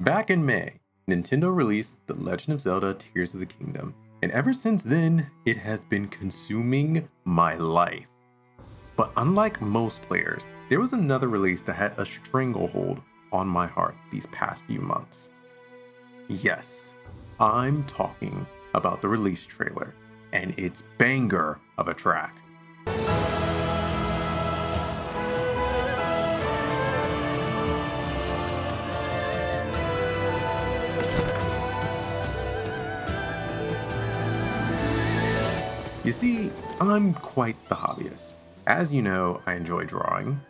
Back in May, Nintendo released The Legend of Zelda Tears of the Kingdom, and ever since then, it has been consuming my life. But unlike most players, there was another release that had a stranglehold on my heart these past few months. Yes, I'm talking about the release trailer and its banger of a track. You see, I'm quite the hobbyist. As you know, I enjoy drawing,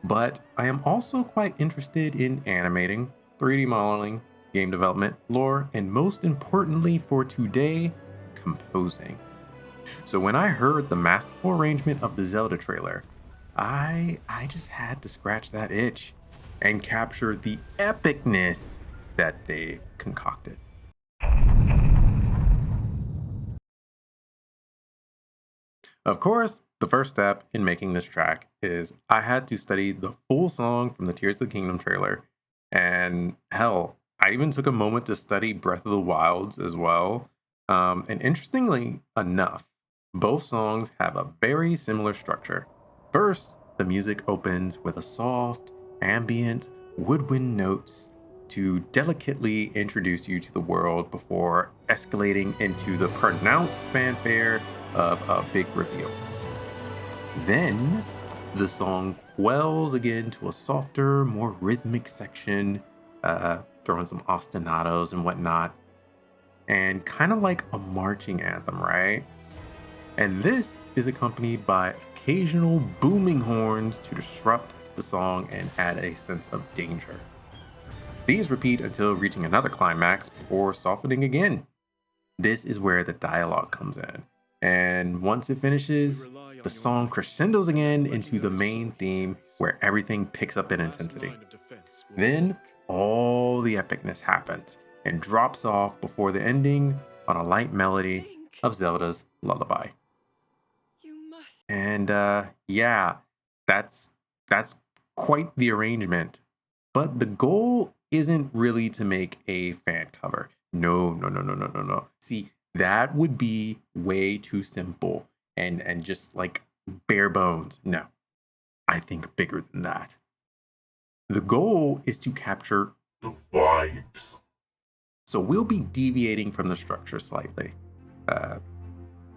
but I am also quite interested in animating, 3D modeling, game development, lore, and most importantly for today, composing. So when I heard the masterful arrangement of the Zelda trailer, I just had to scratch that itch and capture the epicness that they concocted. Of course, the first step in making this track is I had to study the full song from the Tears of the Kingdom trailer. And hell, I even took a moment to study Breath of the Wilds as well. And interestingly enough, both songs have a very similar structure. First, the music opens with a soft, ambient woodwind notes to delicately introduce you to the world before escalating into the pronounced fanfare of a big reveal. Then the song quells again to a softer, more rhythmic section, throwing some ostinatos and whatnot, and kind of like a marching anthem, right? And this is accompanied by occasional booming horns to disrupt the song and add a sense of danger. These repeat until reaching another climax before softening again. This is where the dialogue comes in. And once it finishes, the song crescendos again into the main theme where everything picks up in intensity. Then all the epicness happens and drops off before the ending on a light melody of Zelda's lullaby. And yeah, that's quite the arrangement. But the goal isn't really to make a fan cover. No. See, that would be way too simple and just like bare bones. No, I think bigger than that. The goal is to capture the vibes. So we'll be deviating from the structure slightly.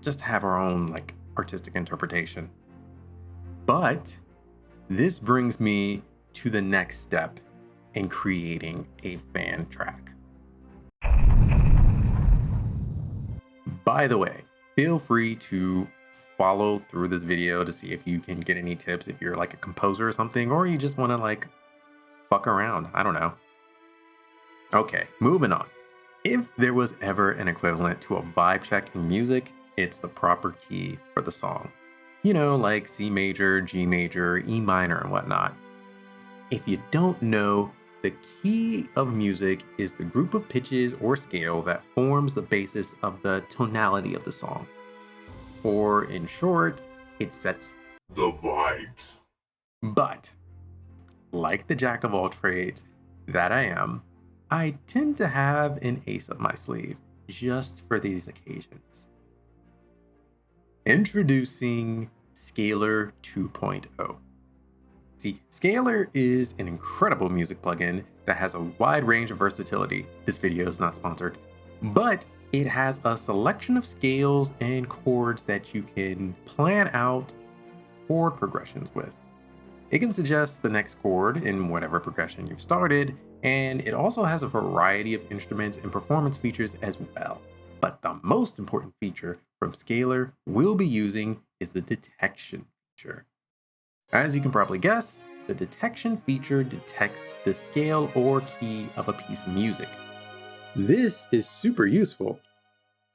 Just have our own like artistic interpretation. But this brings me to the next step in creating a fan track. By the way, feel free to follow through this video to see if you can get any tips if you're like a composer or something, or you just want to like fuck around. I don't know. Okay, moving on. If there was ever an equivalent to a vibe check in music, it's the proper key for the song. You know, like C major, G major, E minor, and whatnot. If you don't know, the key of music is the group of pitches or scale that forms the basis of the tonality of the song. Or in short, it sets the vibes. But, like the jack of all trades that I am, I tend to have an ace up my sleeve just for these occasions. Introducing Scalar 2.0. See, Scalar is an incredible music plugin that has a wide range of versatility. This video is not sponsored, but it has a selection of scales and chords that you can plan out chord progressions with. It can suggest the next chord in whatever progression you've started, and it also has a variety of instruments and performance features as well. But the most important feature from Scalar we'll be using is the detection feature. As you can probably guess, the detection feature detects the scale or key of a piece of music. This is super useful.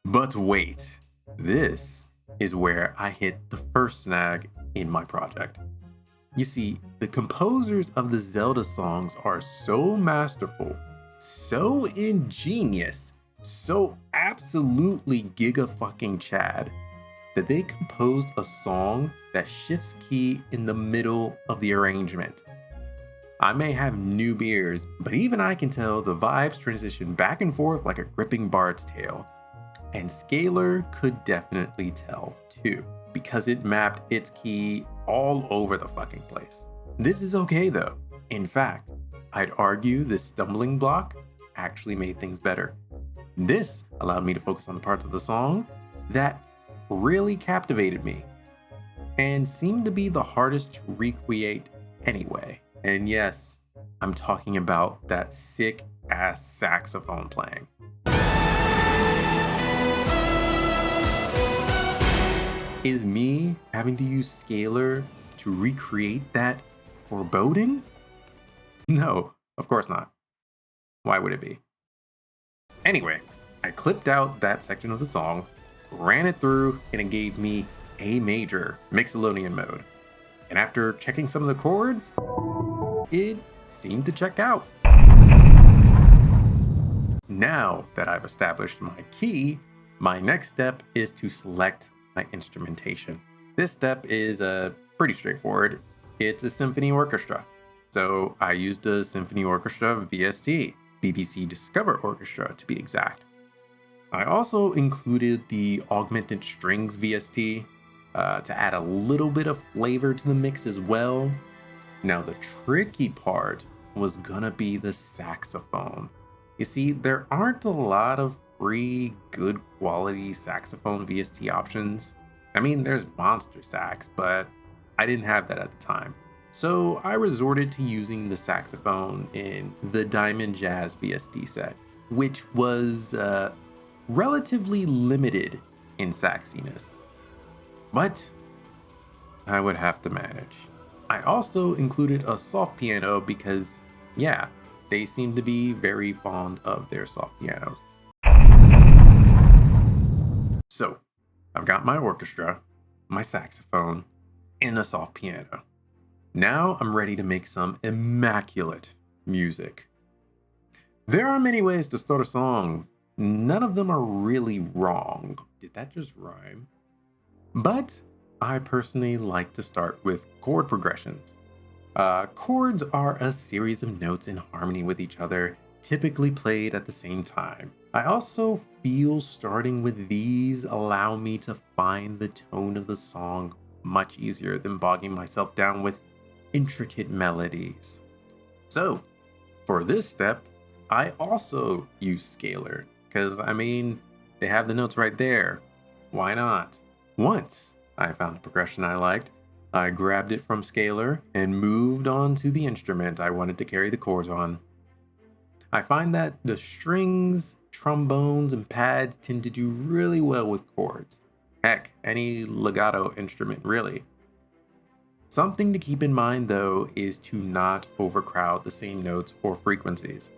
But wait, this is where I hit the first snag in my project. You see, the composers of the Zelda songs are so masterful, so ingenious, so absolutely giga-fucking-chad that they composed a song that shifts key in the middle of the arrangement. I may have noob ears, but even I can tell the vibes transition back and forth like a gripping bard's tale. And Scalar could definitely tell too, because it mapped its key all over the fucking place. This is okay though. In fact, I'd argue this stumbling block actually made things better. This allowed me to focus on the parts of the song that really captivated me and seemed to be the hardest to recreate anyway. And yes, I'm talking about that sick ass saxophone playing. Is me having to use Scalar to recreate that foreboding? No, of course not. Why would it be? Anyway, I clipped out that section of the song, ran it through, and it gave me A major Mixolydian mode. And after checking some of the chords, it seemed to check out. Now that I've established my key, my next step is to select my instrumentation. This step is pretty straightforward. It's a symphony orchestra. So I used a symphony orchestra VST, BBC Discover Orchestra to be exact. I also included the augmented strings VST to add a little bit of flavor to the mix as well. Now the tricky part was gonna be the saxophone. You see, there aren't a lot of free, good quality saxophone VST options. I mean, there's monster sax, but I didn't have that at the time. So I resorted to using the saxophone in the Diamond Jazz VST set, which was relatively limited in saxiness. But I would have to manage. I also included a soft piano because, yeah, they seem to be very fond of their soft pianos. So, I've got my orchestra, my saxophone, and a soft piano. Now I'm ready to make some immaculate music. There are many ways to start a song. None of them are really wrong. Did that just rhyme? But I personally like to start with chord progressions. Chords are a series of notes in harmony with each other, typically played at the same time. I also feel starting with these allow me to find the tone of the song much easier than bogging myself down with intricate melodies. So, for this step, I also use Scalar, because I mean, they have the notes right there. Why not? Once I found a progression I liked, I grabbed it from Scalar and moved on to the instrument I wanted to carry the chords on. I find that the strings, trombones, and pads tend to do really well with chords. Heck, any legato instrument really. Something to keep in mind though is to not overcrowd the same notes or frequencies.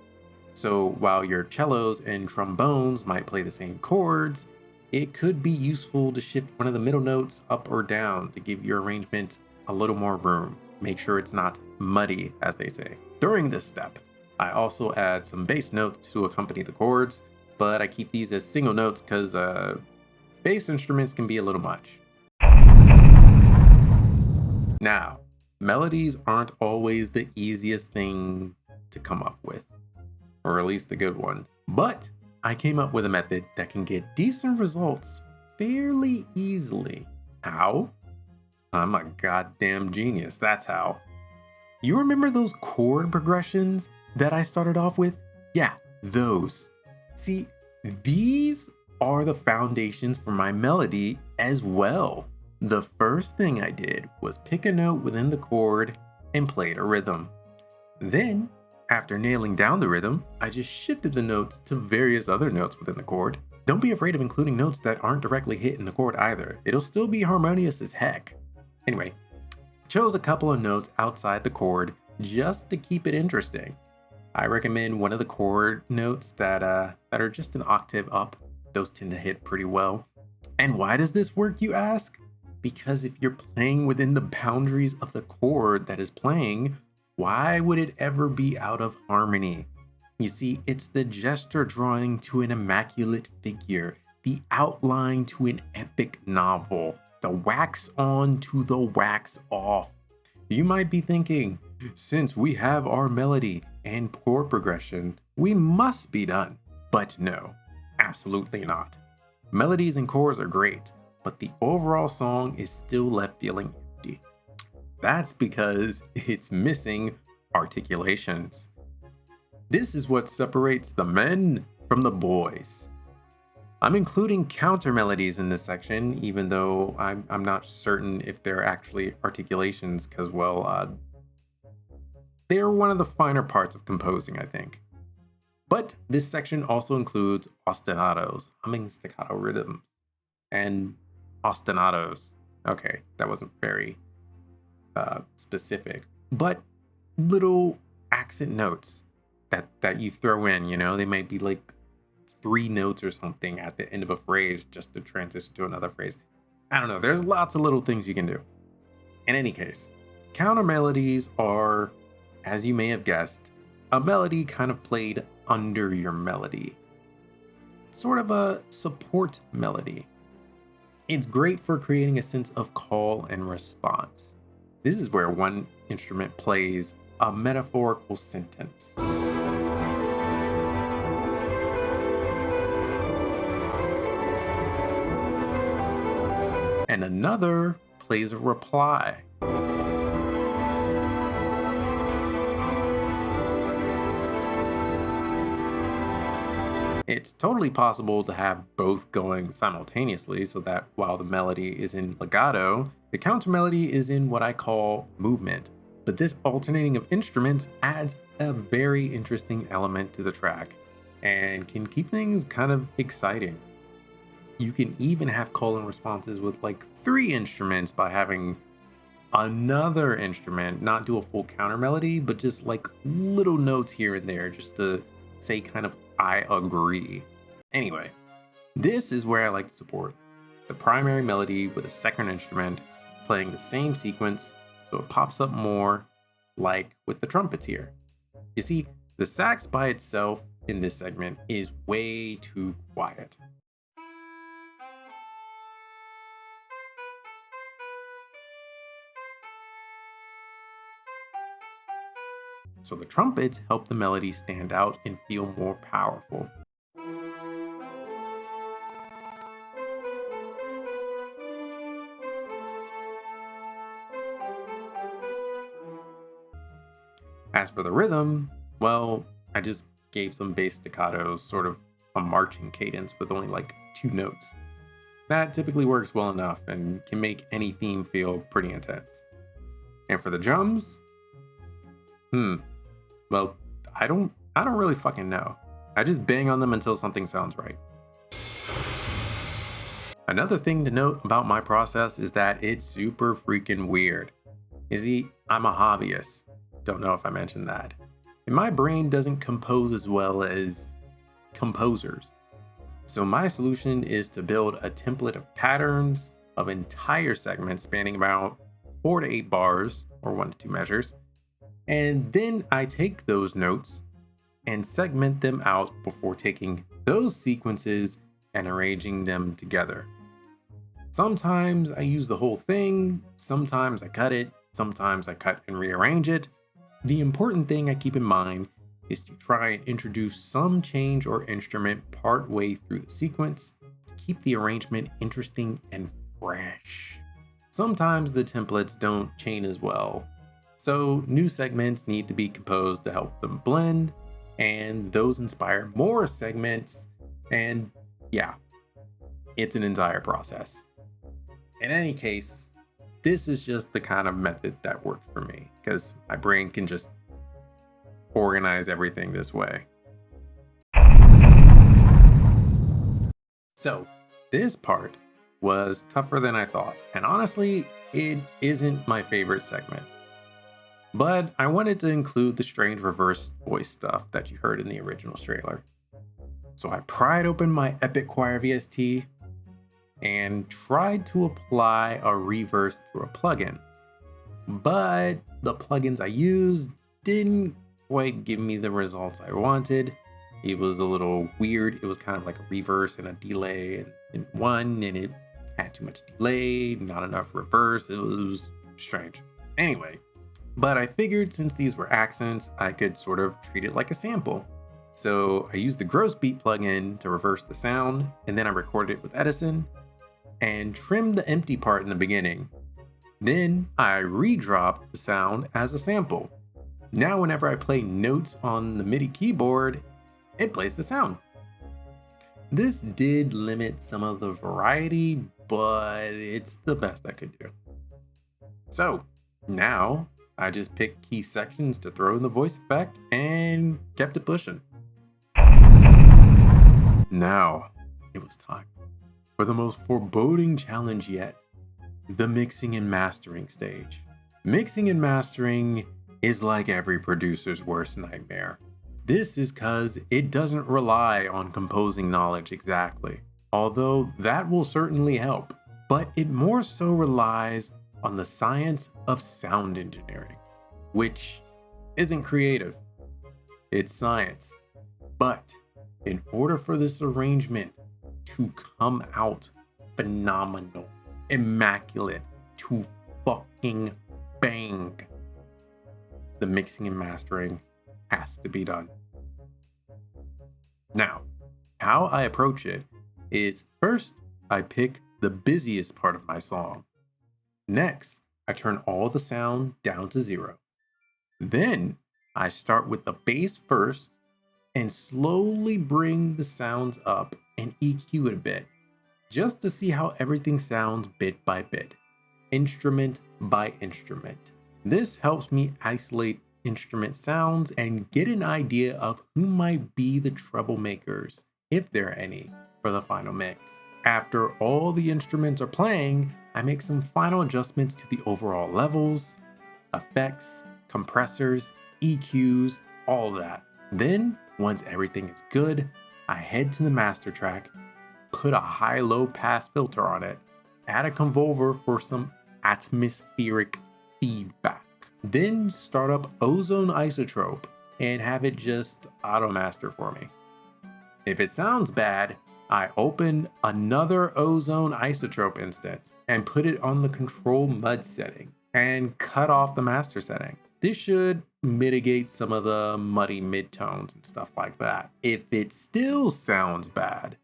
So while your cellos and trombones might play the same chords, it could be useful to shift one of the middle notes up or down to give your arrangement a little more room. Make sure it's not muddy, as they say. During this step, I also add some bass notes to accompany the chords, but I keep these as single notes because bass instruments can be a little much. Now, melodies aren't always the easiest thing to come up with, or at least the good ones, but I came up with a method that can get decent results fairly easily. How? I'm a goddamn genius, that's how. You remember those chord progressions that I started off with? Yeah, those. See, these are the foundations for my melody as well. The first thing I did was pick a note within the chord and played a rhythm. Then, after nailing down the rhythm, I just shifted the notes to various other notes within the chord. Don't be afraid of including notes that aren't directly hit in the chord either. It'll still be harmonious as heck. Anyway, chose a couple of notes outside the chord just to keep it interesting. I recommend one of the chord notes that are just an octave up. Those tend to hit pretty well. And why does this work, you ask? Because if you're playing within the boundaries of the chord that is playing, why would it ever be out of harmony? You see, it's the gesture drawing to an immaculate figure, the outline to an epic novel, the wax on to the wax off. You might be thinking, Since we have our melody and chord progression, we must be done. But no, absolutely not. Melodies and chords are great, but the overall song is still left feeling empty. That's because it's missing articulations. This is what separates the men from the boys. I'm including counter melodies in this section, even though I'm not certain if they're actually articulations, because, well, they're one of the finer parts of composing, I think. But this section also includes ostinatos, humming staccato rhythms, and ostinatos. Okay, that wasn't very specific, but little accent notes that you throw in, you know, they might be like 3 notes or something at the end of a phrase just to transition to another phrase. I don't know, there's lots of little things you can do. In any case, counter melodies are, as you may have guessed, a melody kind of played under your melody. Sort of a support melody. It's great for creating a sense of call and response. This is where one instrument plays a metaphorical sentence. And another plays a reply. It's totally possible to have both going simultaneously so that while the melody is in legato, the counter melody is in what I call movement. But this alternating of instruments adds a very interesting element to the track and can keep things kind of exciting. You can even have call and responses with like 3 instruments by having another instrument not do a full counter melody, but just like little notes here and there just to say kind of I agree. Anyway, this is where I like to support the primary melody with a second instrument playing the same sequence so it pops up more, like with the trumpets here. You see, the sax by itself in this segment is way too quiet. So the trumpets help the melody stand out and feel more powerful. As for the rhythm, well, I just gave some bass staccatos, sort of a marching cadence with only like 2 notes. That typically works well enough and can make any theme feel pretty intense. And for the drums, well, I don't really fucking know. I just bang on them until something sounds right. Another thing to note about my process is that it's super freaking weird. You see, I'm a hobbyist. Don't know if I mentioned that. And my brain doesn't compose as well as composers. So my solution is to build a template of patterns of entire segments spanning about 4 to 8 bars or 1 to 2 measures. And then I take those notes and segment them out before taking those sequences and arranging them together. Sometimes I use the whole thing, sometimes I cut it, sometimes I cut and rearrange it. The important thing I keep in mind is to try and introduce some change or instrument part way through the sequence to keep the arrangement interesting and fresh. Sometimes the templates don't chain as well, so new segments need to be composed to help them blend, and those inspire more segments, and yeah, it's an entire process. In any case, this is just the kind of method that works for me, because my brain can just organize everything this way. So, this part was tougher than I thought, and honestly, it isn't my favorite segment. But I wanted to include the strange reverse voice stuff that you heard in the original trailer. So I pried open my Epic Choir VST and tried to apply a reverse through a plugin. But the plugins I used didn't quite give me the results I wanted. It was a little weird. It was kind of like a reverse and a delay in one, and it had too much delay, not enough reverse. It was strange. Anyway, But I figured since these were accents, I could sort of treat it like a sample. So I used the Gross Beat plugin to reverse the sound, and then I recorded it with Edison and trimmed the empty part in the beginning. Then I re-dropped the sound as a sample. Now whenever I play notes on the MIDI keyboard, it plays the sound. This did limit some of the variety, but it's the best I could do. So now I just picked key sections to throw in the voice effect and kept it pushing. Now it was time for the most foreboding challenge yet, the mixing and mastering stage. Mixing and mastering is like every producer's worst nightmare. This is because it doesn't rely on composing knowledge exactly, although that will certainly help, but it more so relies on the science of sound engineering, which isn't creative, it's science. But in order for this arrangement to come out phenomenal, immaculate, to fucking bang, the mixing and mastering has to be done. Now, how I approach it is first, I pick the busiest part of my song. Next, I turn all the sound down to 0. Then, I start with the bass first and slowly bring the sounds up and EQ it a bit, just to see how everything sounds bit by bit, instrument by instrument. This helps me isolate instrument sounds and get an idea of who might be the troublemakers, if there are any, for the final mix. After all the instruments are playing, I make some final adjustments to the overall levels, effects, compressors, EQs, all that. Then, once everything is good, I head to the master track, put a high-low pass filter on it, add a convolver for some atmospheric feedback. Then start up Ozone Isotrope and have it just auto-master for me. If it sounds bad, I open another Ozone Isotrope instance and put it on the control mud setting and cut off the master setting. This should mitigate some of the muddy midtones and stuff like that. If it still sounds bad,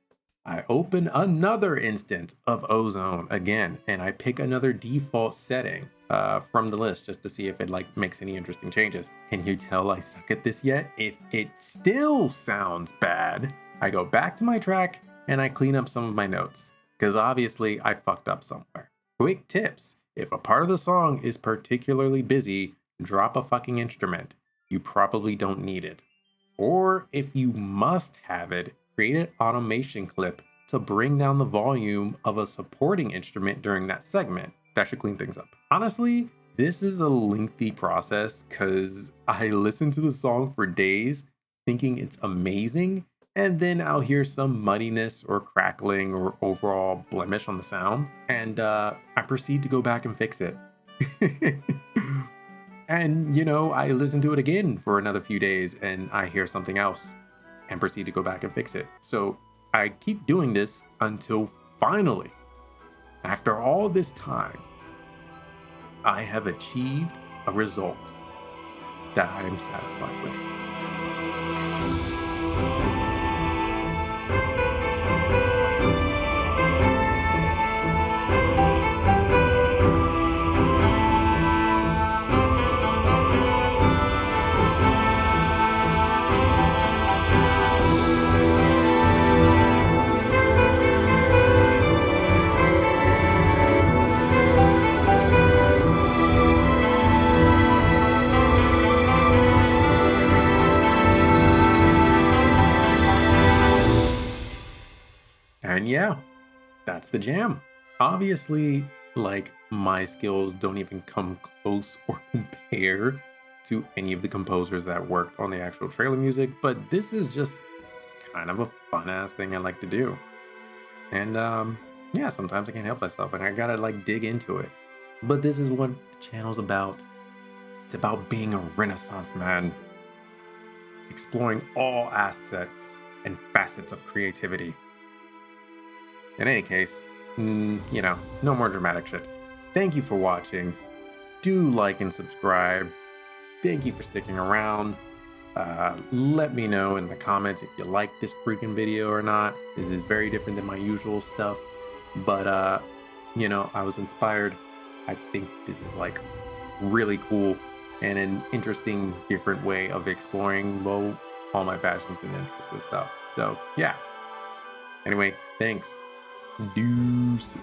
I open another instance of Ozone again, and I pick another default setting from the list just to see if it makes any interesting changes. Can you tell I suck at this yet? If it still sounds bad, I go back to my track and I clean up some of my notes, because obviously I fucked up somewhere. Quick tips: if a part of the song is particularly busy, drop a fucking instrument. You probably don't need it. Or if you must have it, create an automation clip to bring down the volume of a supporting instrument during that segment. That should clean things up. Honestly, this is a lengthy process because I listen to the song for days thinking it's amazing, and then I'll hear some muddiness or crackling or overall blemish on the sound, and I proceed to go back and fix it. And, I listen to it again for another few days and I hear something else and proceed to go back and fix it. So I keep doing this until finally, after all this time, I have achieved a result that I am satisfied with. And yeah, that's the jam. Obviously, my skills don't even come close or compare to any of the composers that worked on the actual trailer music, but this is just kind of a fun ass thing I like to do. And yeah, sometimes I can't help myself and I gotta dig into it. But this is what the channel's about. It's about being a Renaissance man, exploring all aspects and facets of creativity. In any case, no more dramatic shit. Thank you for watching. Do like and subscribe. thank you for sticking around. Let me know in the comments if you like this freaking video or not. This is very different than my usual stuff, but I was inspired. I think this is like really cool and an interesting, different way of exploring, well, all my passions and interests and stuff. So yeah. Anyway, thanks. Deuces.